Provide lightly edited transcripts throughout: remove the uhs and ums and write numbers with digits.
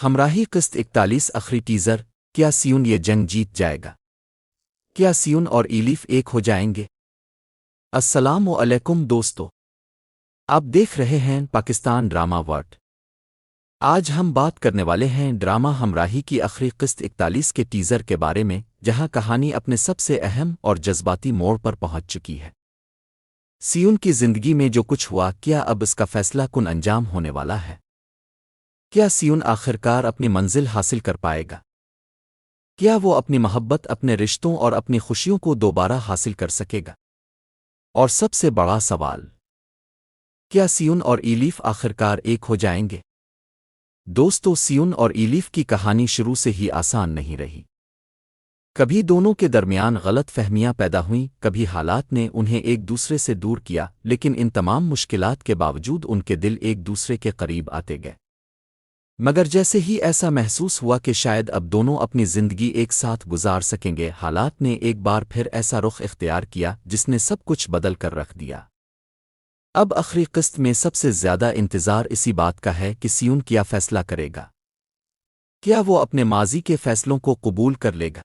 ہمراہی قسط 41 آخری ٹیزر، کیا سیون یہ جنگ جیت جائے گا؟ کیا سیون اور ایلیف ایک ہو جائیں گے؟ السلام علیکم دوستو، آپ دیکھ رہے ہیں پاکستان ڈرامہ ورلڈ۔ آج ہم بات کرنے والے ہیں ڈرامہ ہمراہی کی آخری قسط 41 کے ٹیزر کے بارے میں، جہاں کہانی اپنے سب سے اہم اور جذباتی موڑ پر پہنچ چکی ہے۔ سیون کی زندگی میں جو کچھ ہوا، کیا اب اس کا فیصلہ کن انجام ہونے والا ہے؟ کیا سیون آخرکار اپنی منزل حاصل کر پائے گا؟ کیا وہ اپنی محبت، اپنے رشتوں اور اپنی خوشیوں کو دوبارہ حاصل کر سکے گا؟ اور سب سے بڑا سوال، کیا سیون اور ایلیف آخرکار ایک ہو جائیں گے؟ دوستو، سیون اور ایلیف کی کہانی شروع سے ہی آسان نہیں رہی۔ کبھی دونوں کے درمیان غلط فہمیاں پیدا ہوئیں، کبھی حالات نے انہیں ایک دوسرے سے دور کیا، لیکن ان تمام مشکلات کے باوجود ان کے دل ایک دوسرے کے قریب آتے گئے۔ مگر جیسے ہی ایسا محسوس ہوا کہ شاید اب دونوں اپنی زندگی ایک ساتھ گزار سکیں گے، حالات نے ایک بار پھر ایسا رخ اختیار کیا جس نے سب کچھ بدل کر رکھ دیا۔ اب آخری قسط میں سب سے زیادہ انتظار اسی بات کا ہے کہ سیون کیا فیصلہ کرے گا۔ کیا وہ اپنے ماضی کے فیصلوں کو قبول کر لے گا؟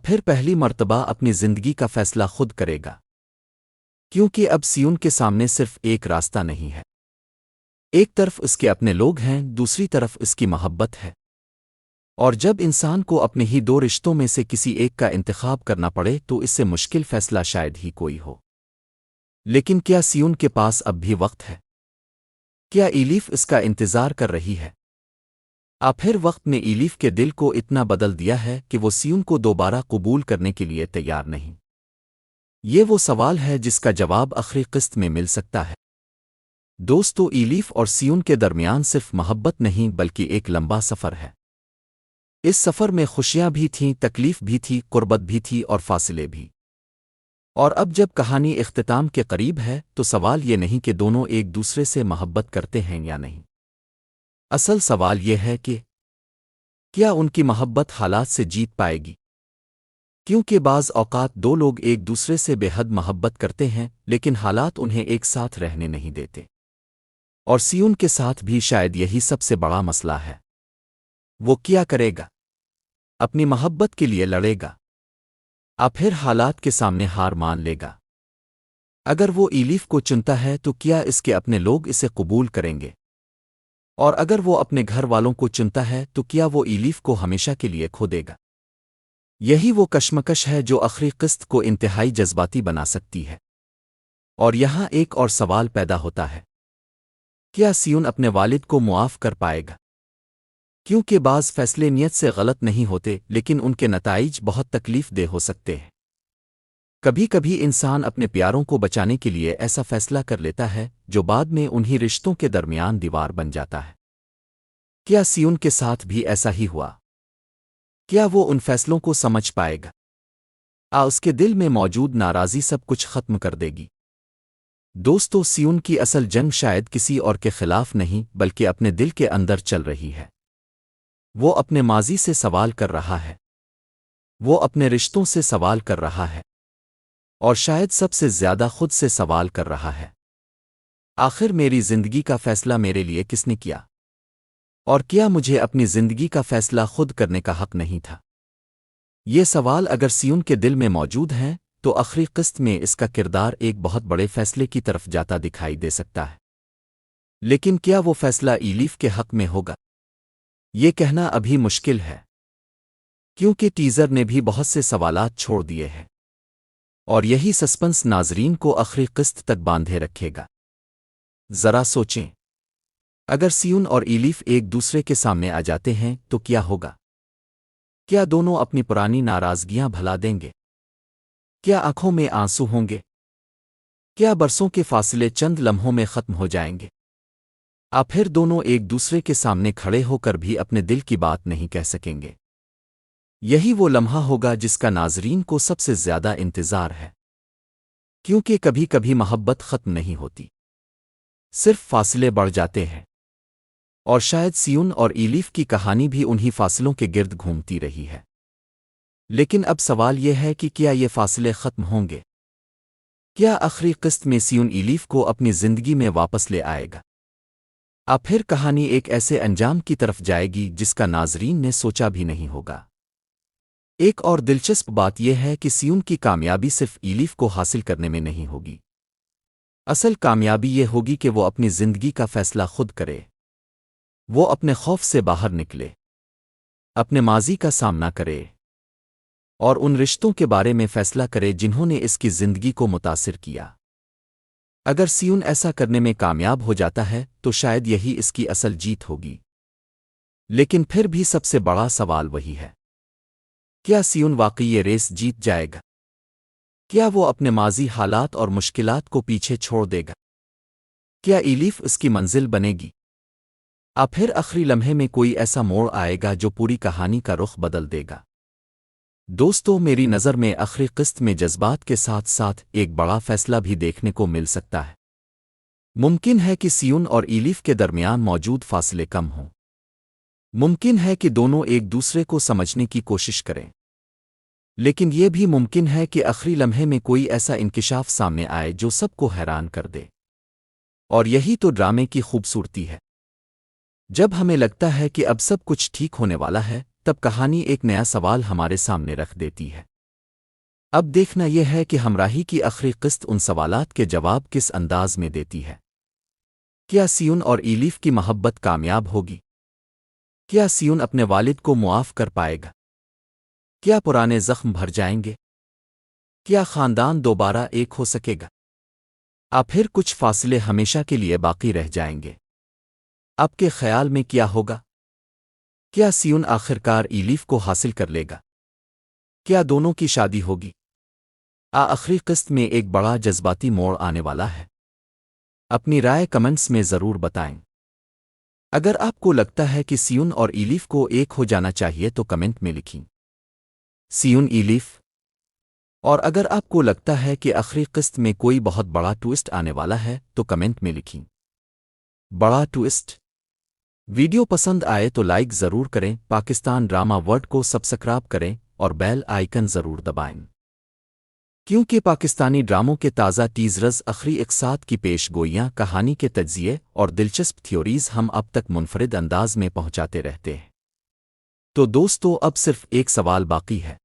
پھر پہلی مرتبہ اپنی زندگی کا فیصلہ خود کرے گا؟ کیونکہ اب سیون کے سامنے صرف ایک راستہ نہیں ہے۔ ایک طرف اس کے اپنے لوگ ہیں، دوسری طرف اس کی محبت ہے۔ اور جب انسان کو اپنے ہی دو رشتوں میں سے کسی ایک کا انتخاب کرنا پڑے تو اس سے مشکل فیصلہ شاید ہی کوئی ہو۔ لیکن کیا سیون کے پاس اب بھی وقت ہے؟ کیا ایلیف اس کا انتظار کر رہی ہے؟ پھر وقت نے ایلیف کے دل کو اتنا بدل دیا ہے کہ وہ سیون کو دوبارہ قبول کرنے کے لیے تیار نہیں۔ یہ وہ سوال ہے جس کا جواب آخری قسط میں مل سکتا ہے۔ دوستو، ایلیف اور سیون کے درمیان صرف محبت نہیں بلکہ ایک لمبا سفر ہے۔ اس سفر میں خوشیاں بھی تھیں، تکلیف بھی تھی، قربت بھی تھی اور فاصلے بھی۔ اور اب جب کہانی اختتام کے قریب ہے تو سوال یہ نہیں کہ دونوں ایک دوسرے سے محبت کرتے ہیں یا نہیں۔ اصل سوال یہ ہے کہ کیا ان کی محبت حالات سے جیت پائے گی؟ کیونکہ بعض اوقات دو لوگ ایک دوسرے سے بے حد محبت کرتے ہیں لیکن حالات انہیں ایک ساتھ رہنے نہیں دیتے۔ اور سیون کے ساتھ بھی شاید یہی سب سے بڑا مسئلہ ہے۔ وہ کیا کرے گا؟ اپنی محبت کے لیے لڑے گا؟ پھر حالات کے سامنے ہار مان لے گا؟ اگر وہ ایلیف کو چنتا ہے تو کیا اس کے اپنے لوگ اسے قبول کریں گے؟ اور اگر وہ اپنے گھر والوں کو چنتا ہے تو کیا وہ ایلیف کو ہمیشہ کے لیے کھو دے گا؟ یہی وہ کشمکش ہے جو آخری قسط کو انتہائی جذباتی بنا سکتی ہے۔ اور یہاں ایک اور سوال پیدا ہوتا ہے، کیا سیون اپنے والد کو معاف کر پائے گا؟ کیونکہ بعض فیصلے نیت سے غلط نہیں ہوتے لیکن ان کے نتائج بہت تکلیف دہ ہو سکتے ہیں۔ کبھی کبھی انسان اپنے پیاروں کو بچانے کے لیے ایسا فیصلہ کر لیتا ہے جو بعد میں انہی رشتوں کے درمیان دیوار بن جاتا ہے۔ کیا سیون کے ساتھ بھی ایسا ہی ہوا؟ کیا وہ ان فیصلوں کو سمجھ پائے گا؟ اس کے دل میں موجود ناراضی سب کچھ ختم کر دے گی؟ دوستو، سیون کی اصل جنگ شاید کسی اور کے خلاف نہیں بلکہ اپنے دل کے اندر چل رہی ہے۔ وہ اپنے ماضی سے سوال کر رہا ہے، وہ اپنے رشتوں سے سوال کر رہا ہے، اور شاید سب سے زیادہ خود سے سوال کر رہا ہے۔ آخر میری زندگی کا فیصلہ میرے لیے کس نے کیا؟ اور کیا مجھے اپنی زندگی کا فیصلہ خود کرنے کا حق نہیں تھا؟ یہ سوال اگر سیون کے دل میں موجود ہیں تو آخری قسط میں اس کا کردار ایک بہت بڑے فیصلے کی طرف جاتا دکھائی دے سکتا ہے۔ لیکن کیا وہ فیصلہ ایلیف کے حق میں ہوگا؟ یہ کہنا ابھی مشکل ہے، کیونکہ ٹیزر نے بھی بہت سے سوالات چھوڑ دیے ہیں، اور یہی سسپنس ناظرین کو آخری قسط تک باندھے رکھے گا۔ ذرا سوچیں، اگر سیون اور ایلیف ایک دوسرے کے سامنے آ جاتے ہیں تو کیا ہوگا؟ کیا دونوں اپنی پرانی ناراضگیاں بھلا دیں گے؟ کیا آنکھوں میں آنسو ہوں گے؟ کیا برسوں کے فاصلے چند لمحوں میں ختم ہو جائیں گے؟ پھر دونوں ایک دوسرے کے سامنے کھڑے ہو کر بھی اپنے دل کی بات نہیں کہہ سکیں گے؟ یہی وہ لمحہ ہوگا جس کا ناظرین کو سب سے زیادہ انتظار ہے، کیونکہ کبھی کبھی محبت ختم نہیں ہوتی، صرف فاصلے بڑھ جاتے ہیں۔ اور شاید سیون اور ایلیف کی کہانی بھی انہی فاصلوں کے گرد گھومتی رہی ہے۔ لیکن اب سوال یہ ہے کہ کیا یہ فاصلے ختم ہوں گے؟ کیا آخری قسط میں سیون ایلیف کو اپنی زندگی میں واپس لے آئے گا؟ اب پھر کہانی ایک ایسے انجام کی طرف جائے گی جس کا ناظرین نے سوچا بھی نہیں ہوگا۔ ایک اور دلچسپ بات یہ ہے کہ سیون کی کامیابی صرف ایلیف کو حاصل کرنے میں نہیں ہوگی۔ اصل کامیابی یہ ہوگی کہ وہ اپنی زندگی کا فیصلہ خود کرے، وہ اپنے خوف سے باہر نکلے، اپنے ماضی کا سامنا کرے اور ان رشتوں کے بارے میں فیصلہ کرے جنہوں نے اس کی زندگی کو متاثر کیا۔ اگر سیون ایسا کرنے میں کامیاب ہو جاتا ہے تو شاید یہی اس کی اصل جیت ہوگی۔ لیکن پھر بھی سب سے بڑا سوال وہی ہے، کیا سیون واقعی یہ ریس جیت جائے گا؟ کیا وہ اپنے ماضی حالات اور مشکلات کو پیچھے چھوڑ دے گا؟ کیا ایلیف اس کی منزل بنے گی؟ اب پھر آخری لمحے میں کوئی ایسا موڑ آئے گا جو پوری کہانی کا رخ بدل دے گا؟ دوستو، میری نظر میں آخری قسط میں جذبات کے ساتھ ساتھ ایک بڑا فیصلہ بھی دیکھنے کو مل سکتا ہے۔ ممکن ہے کہ سیون اور ایلیف کے درمیان موجود فاصلے کم ہوں۔ ممکن ہے کہ دونوں ایک دوسرے کو سمجھنے کی کوشش کریں، لیکن یہ بھی ممکن ہے کہ آخری لمحے میں کوئی ایسا انکشاف سامنے آئے جو سب کو حیران کر دے۔ اور یہی تو ڈرامے کی خوبصورتی ہے۔ جب ہمیں لگتا ہے کہ اب سب کچھ ٹھیک ہونے والا ہے، تب کہانی ایک نیا سوال ہمارے سامنے رکھ دیتی ہے۔ اب دیکھنا یہ ہے کہ ہمراہی کی آخری قسط ان سوالات کے جواب کس انداز میں دیتی ہے۔ کیا سیون اور ایلیف کی محبت کامیاب ہوگی؟ کیا سیون اپنے والد کو معاف کر پائے گا؟ کیا پرانے زخم بھر جائیں گے؟ کیا خاندان دوبارہ ایک ہو سکے گا؟ اب پھر کچھ فاصلے ہمیشہ کے لیے باقی رہ جائیں گے؟ اب کے خیال میں کیا ہوگا؟ کیا سیون آخرکار ایلیف کو حاصل کر لے گا؟ کیا دونوں کی شادی ہوگی؟ آخری قسط میں ایک بڑا جذباتی موڑ آنے والا ہے۔ اپنی رائے کمنٹس میں ضرور بتائیں۔ اگر آپ کو لگتا ہے کہ سیون اور ایلیف کو ایک ہو جانا چاہیے تو کمنٹ میں لکھیں سیون ایلیف۔ اور اگر آپ کو لگتا ہے کہ آخری قسط میں کوئی بہت بڑا ٹوئسٹ آنے والا ہے تو کمنٹ میں لکھیں بڑا ٹوئسٹ۔ ویڈیو پسند آئے تو لائک ضرور کریں، پاکستان ڈرامہ ورلڈ کو سبسکرائب کریں اور بیل آئیکن ضرور دبائیں، کیونکہ پاکستانی ڈراموں کے تازہ ٹیزرز، آخری اقساط کی پیش گوئیاں، کہانی کے تجزیے اور دلچسپ تھیوریز ہم اب تک منفرد انداز میں پہنچاتے رہتے ہیں۔ تو دوستو، اب صرف ایک سوال باقی ہے،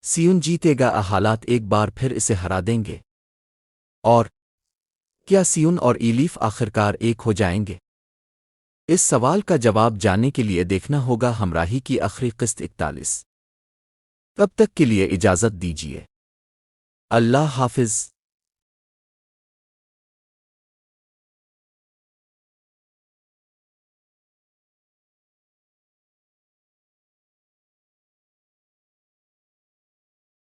سیون جیتے گا؟ حالات ایک بار پھر اسے ہرا دیں گے؟ اور کیا سیون اور ایلیف آخرکار ایک ہو جائیں گے؟ اس سوال کا جواب جاننے کے لیے دیکھنا ہوگا ہمراہی کی آخری قسط 41۔ تب تک کے لیے اجازت دیجیے۔ اللہ حافظ۔